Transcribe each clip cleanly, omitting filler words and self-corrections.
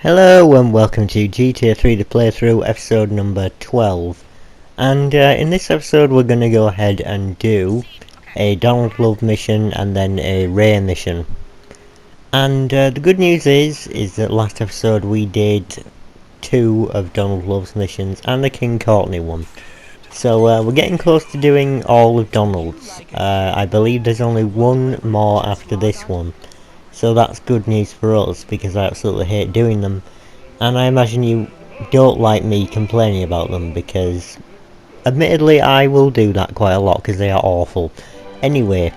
Hello and welcome to GTA 3 The Playthrough, episode number 12. And in this episode we're going to go ahead and do a Donald Love mission and then a Ray mission. And the good news is that last episode we did 2 of Donald Love's missions and the King Courtney one. So we're getting close to doing all of Donald's. I believe there's only one more after this one. So that's good news for us because I absolutely hate doing them. And I imagine you don't like me complaining about them because, admittedly, I will do that quite a lot because they are awful. Anyway,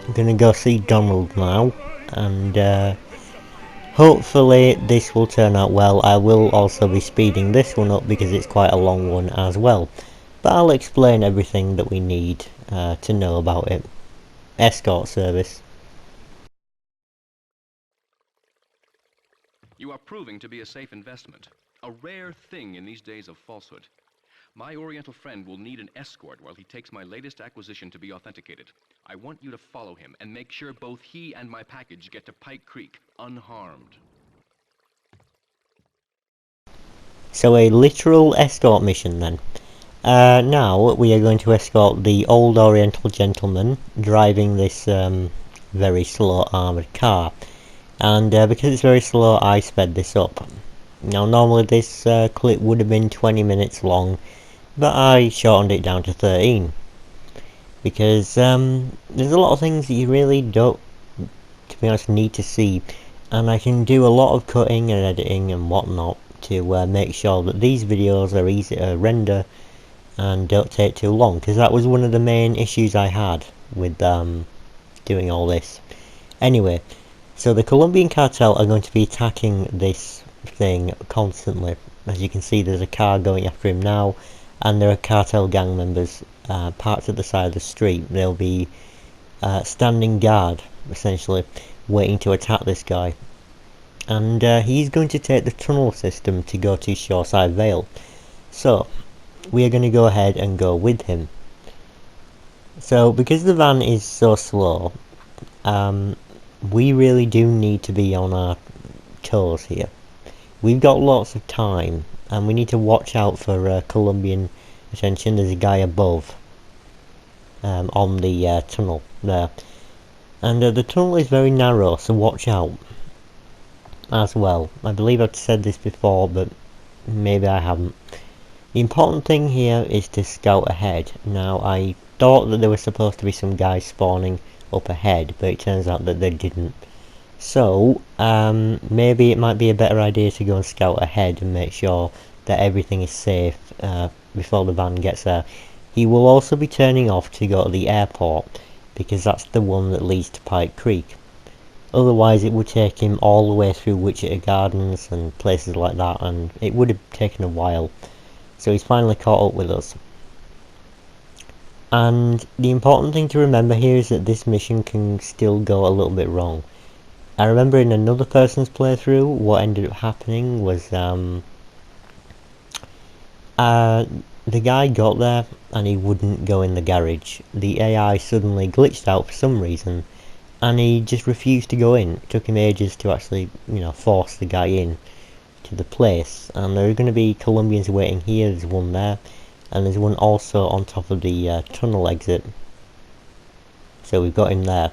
I'm gonna go see Donald now, and hopefully this will turn out well. I will also be speeding this one up because it's quite a long one as well. But I'll explain everything that we need to know about it. Escort service. You are proving to be a safe investment, a rare thing in these days of falsehood. My Oriental friend will need an escort while he takes my latest acquisition to be authenticated. I want you to follow him and make sure both he and my package get to Pike Creek unharmed. So a literal escort mission then. Now we are going to escort the old Oriental gentleman driving this very slow armoured car. And because it's very slow, I sped this up. Now normally this clip would have been 20 minutes long, but I shortened it down to 13. Because there's a lot of things that you really don't, to be honest, need to see. And I can do a lot of cutting and editing and whatnot to make sure that these videos are easy to render and don't take too long. Because that was one of the main issues I had with doing all this. Anyway. So the Colombian cartel are going to be attacking this thing constantly. As you can see, there's a car going after him now, and there are cartel gang members parked at the side of the street. They'll be standing guard, essentially, waiting to attack this guy. And he's going to take the tunnel system to go to Shoreside Vale. So, we are going to go ahead and go with him. So, because the van is so slow, we really do need to be on our toes here. We've got lots of time, and we need to watch out for Colombian attention. There's a guy above on the tunnel there. And the tunnel is very narrow, so watch out as well. I believe I've said this before, but maybe I haven't. The important thing here is to scout ahead. Now, I thought that there was supposed to be some guys spawning up ahead, but it turns out that they didn't. So, maybe it might be a better idea to go and scout ahead and make sure that everything is safe before the van gets there. He will also be turning off to go to the airport, because that's the one that leads to Pike Creek. Otherwise it would take him all the way through Wichita Gardens and places like that, and it would have taken a while. So he's finally caught up with us. And the important thing to remember here is that this mission can still go a little bit wrong. I remember in another person's playthrough, what ended up happening was the guy got there and he wouldn't go in the garage. The AI suddenly glitched out for some reason, and he just refused to go in. It took him ages to actually, force the guy in to the place. And there are going to be Colombians waiting here. There's one there. And there's one also on top of the tunnel exit. So we've got him there.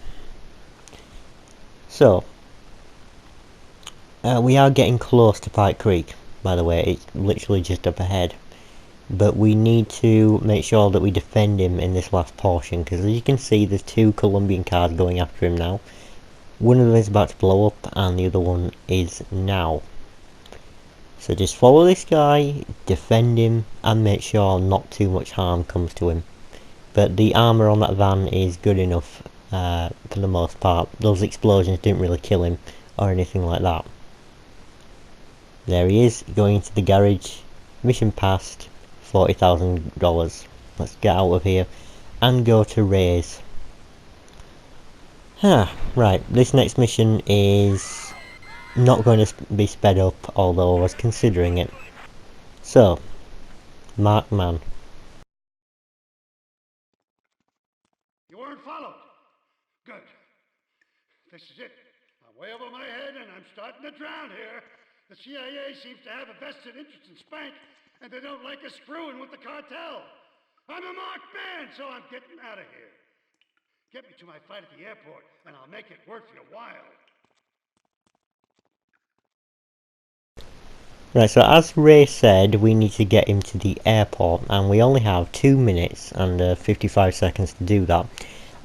So, we are getting close to Pike Creek, by the way. It's literally just up ahead. But we need to make sure that we defend him in this last portion, because as you can see, there's 2 Colombian cars going after him now. One of them is about to blow up, and the other one is now. So just follow this guy, defend him, and make sure not too much harm comes to him. But the armour on that van is good enough for the most part. Those explosions didn't really kill him or anything like that. There he is, going into the garage. Mission passed, $40,000. Let's get out of here and go to Ray's. Right, this next mission is not going to be sped up, although I was considering it. So, Mark Man. You weren't followed. Good. This is it. I'm way over my head and I'm starting to drown here. The CIA seems to have a vested interest in Spank, and they don't like us screwing with the cartel. I'm a marked man, so I'm getting out of here. Get me to my flight at the airport, and I'll make it worth your while. Right, so as Ray said, we need to get him to the airport, and we only have 2 minutes and 55 seconds to do that.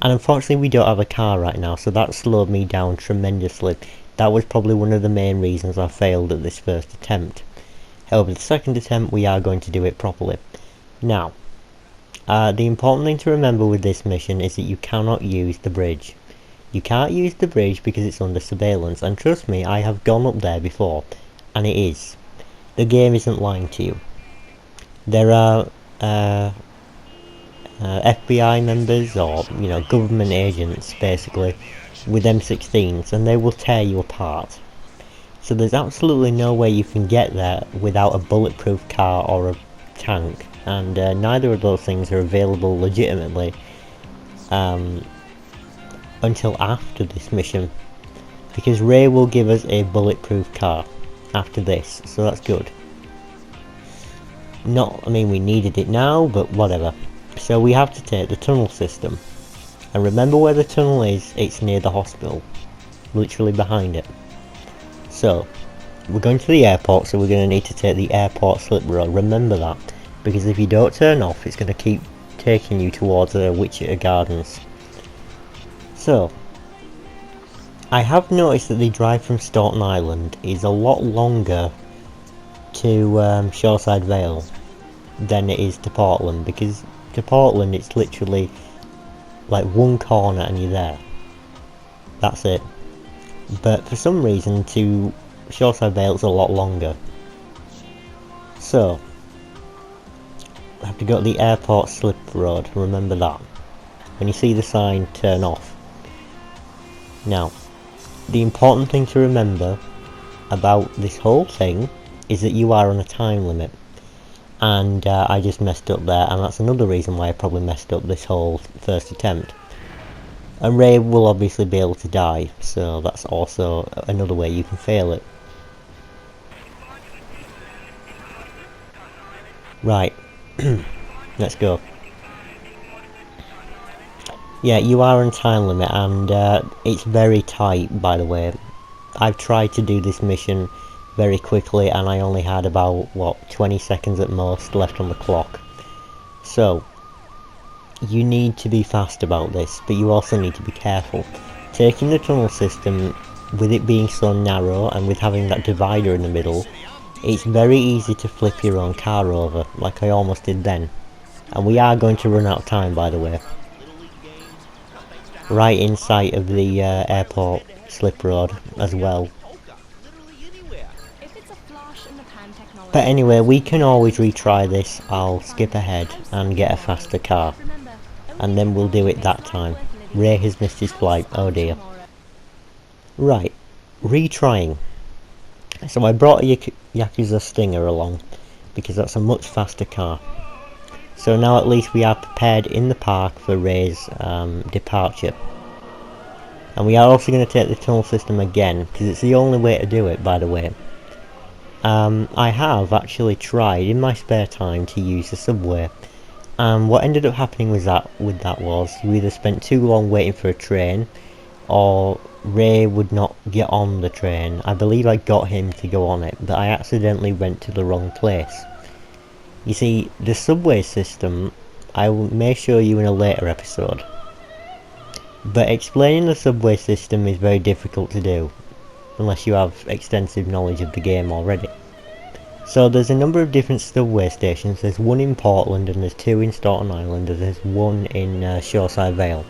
And unfortunately we don't have a car right now, so that slowed me down tremendously. That was probably one of the main reasons I failed at this first attempt. However, the second attempt we are going to do it properly. Now, the important thing to remember with this mission is that you cannot use the bridge. You can't use the bridge because it's under surveillance, and trust me, I have gone up there before, and it is. The game isn't lying to you. There are FBI members, or government agents basically, with M16s, and they will tear you apart. So there's absolutely no way you can get there without a bulletproof car or a tank, and neither of those things are available legitimately until after this mission, because Ray will give us a bulletproof car after this, so that's good. I mean we needed it now, but whatever. So we have to take the tunnel system, and remember where the tunnel is, it's near the hospital, literally behind it. So we're going to the airport, so we're going to need to take the airport slip road, remember that, because if you don't turn off it's going to keep taking you towards Wichita Gardens. So I have noticed that the drive from Staten Island is a lot longer to Shoreside Vale than it is to Portland, because to Portland it's literally like one corner and you're there. That's it. But for some reason to Shoreside Vale it's a lot longer. So I have to go to the airport slip road, remember that. When you see the sign, turn off. Now, the important thing to remember about this whole thing is that you are on a time limit, and I just messed up there, and that's another reason why I probably messed up this whole first attempt. And Ray will obviously be able to die, so that's also another way you can fail it. Right, let's go. Yeah, you are on time limit, and it's very tight, by the way. I've tried to do this mission very quickly, and I only had about, 20 seconds at most left on the clock. So, you need to be fast about this, but you also need to be careful. Taking the tunnel system, with it being so narrow, and with having that divider in the middle, it's very easy to flip your own car over, like I almost did then. And we are going to run out of time, by the way. Right in sight of the airport slip road as well. But anyway, we can always retry this. I'll skip ahead and get a faster car, and then we'll do it that time. Ray has missed his flight, oh dear. Right, retrying. So I brought a Yakuza Stinger along, because that's a much faster car. So now at least we are prepared in the park for Ray's departure. And we are also going to take the tunnel system again, because it's the only way to do it, by the way. I have actually tried in my spare time to use the subway, and what ended up happening with that was you either spent too long waiting for a train, or Ray would not get on the train. I believe I got him to go on it, but I accidentally went to the wrong place. You see, the subway system I may show you in a later episode, but explaining the subway system is very difficult to do, unless you have extensive knowledge of the game already. So there's a number of different subway stations. There's one in Portland, and there's two in Staten Island, and there's one in Shoreside Vale.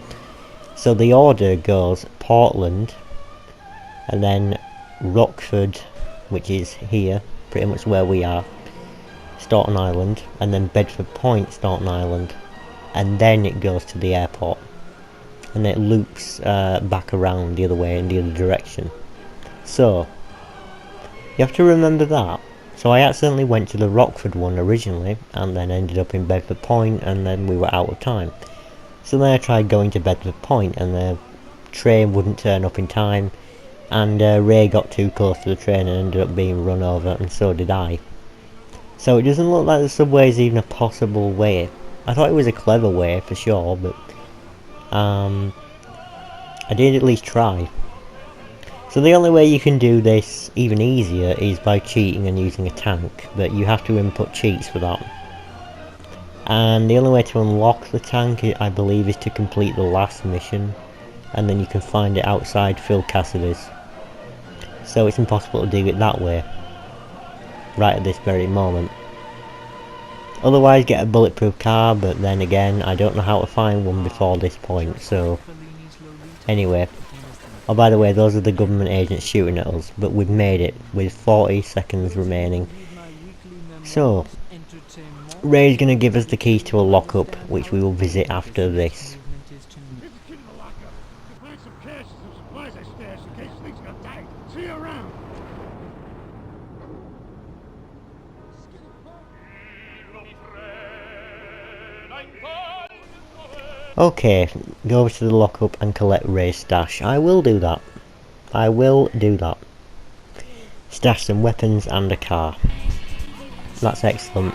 So the order goes Portland, and then Rockford, which is here, pretty much where we are, Staten Island, and then Bedford Point, Staten Island, and then it goes to the airport, and it loops back around the other way in the other direction. So you have to remember that. So I accidentally went to the Rockford one originally, and then ended up in Bedford Point, and then we were out of time. So then I tried going to Bedford Point, and the train wouldn't turn up in time, and Ray got too close to the train and ended up being run over, and so did I. So it doesn't look like the subway is even a possible way. I thought it was a clever way for sure, but I did at least try. So the only way you can do this even easier is by cheating and using a tank, but you have to input cheats for that. And the only way to unlock the tank, I believe, is to complete the last mission, and then you can find it outside Phil Cassidy's. So it's impossible to do it that way, right at this very moment. Otherwise get a bulletproof car, but then again, I don't know how to find one before this point, so... Anyway. Oh, by the way, those are the government agents shooting at us, but we've made it, with 40 seconds remaining. So, Ray's gonna give us the keys to a lockup, which we will visit after this. Here's the key to the lockup. To find some cash and some supplies I stashed in case things got tight. See you around. Okay, go over to the lockup and collect Ray's stash. I will do that. I will do that. Stash some weapons and a car. That's excellent.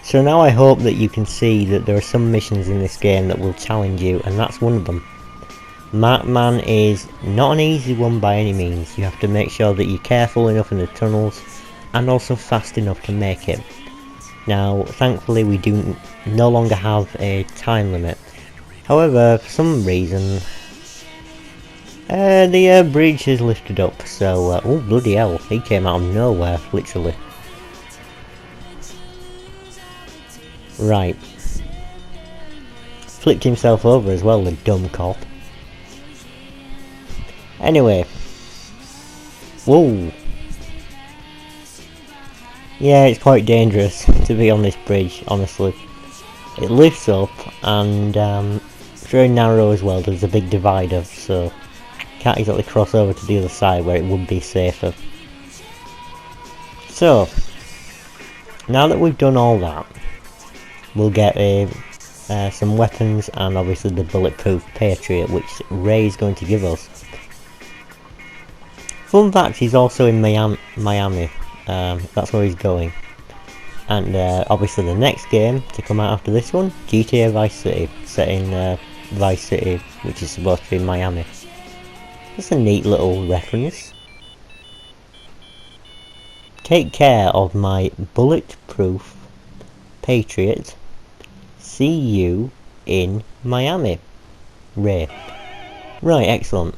So now I hope that you can see that there are some missions in this game that will challenge you, and that's one of them. Markman is not an easy one by any means. You have to make sure that you're careful enough in the tunnels and also fast enough to make it. Now, thankfully we do no longer have a time limit. However, for some reason, the bridge is lifted up, so... oh, bloody hell, he came out of nowhere, literally. Right. Flipped himself over as well, the dumb cop. Anyway. Whoa. Yeah, it's quite dangerous to be on this bridge, honestly. It lifts up, and it's very narrow as well. There's a big divider, so can't exactly cross over to the other side where it would be safer. So, now that we've done all that, we'll get some weapons and obviously the bulletproof Patriot, which Ray's going to give us. Fun fact, he's also in Miami. That's where he's going. And obviously the next game to come out after this one, GTA Vice City, set in Vice City, which is supposed to be Miami. That's a neat little reference. Take care of my bulletproof Patriot. See you in Miami. Ray. Right, excellent.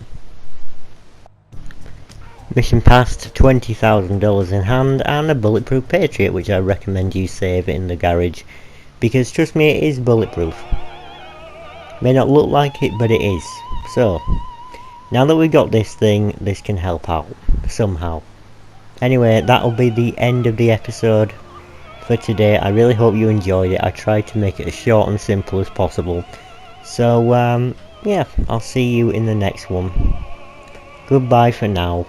Mission passed, $20,000 in hand, and a bulletproof Patriot, which I recommend you save in the garage, because trust me, it is bulletproof. May not look like it, but it is. So, now that we've got this thing, this can help out, somehow. Anyway, that'll be the end of the episode for today. I really hope you enjoyed it. I tried to make it as short and simple as possible. So, yeah, I'll see you in the next one. Goodbye for now.